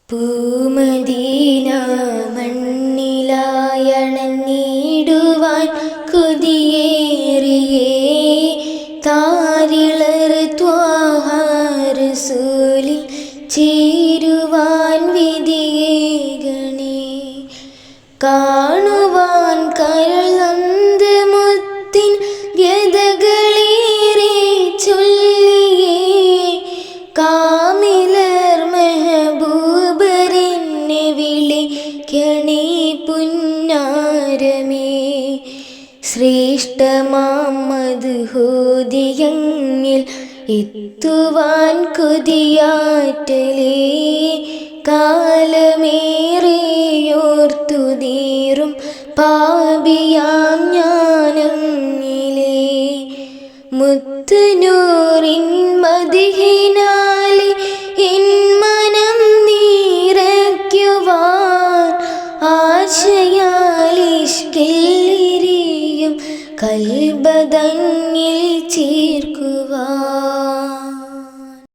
പൂമദീന മണ്ണിലായണഞ്ഞിടുവാൻ കൊതിയേറിയേ താരിളർ ത്വാഹ റസൂലിൽ ചേരുവാൻ വിധിയേകണേ. കാണുവാൻ കരളന്ത് മുത്തിൻ ഗതകളേറെ ചൊല്ലിയേ കാമിലർ മെഹബൂബരെന്നെ വിളിക്കണേ പുന്നാരമേ. ശ്രേഷ്ഠമാമത് ഹോദിയങ്ങിൽ എത്തുവാൻ കൊതിയാറ്റലേ കാലമേറെയോർത്തുതീറും പാപിയാം ഞാനങ്ങിലേ. മുത്തുനൂറിൻ മദിഹിനാലെ എൻ മനം നിറയ്ക്കുവാൻ ആശയാൽ ഇഷ്കിലെരിയും കൽബദങ്ങിൽ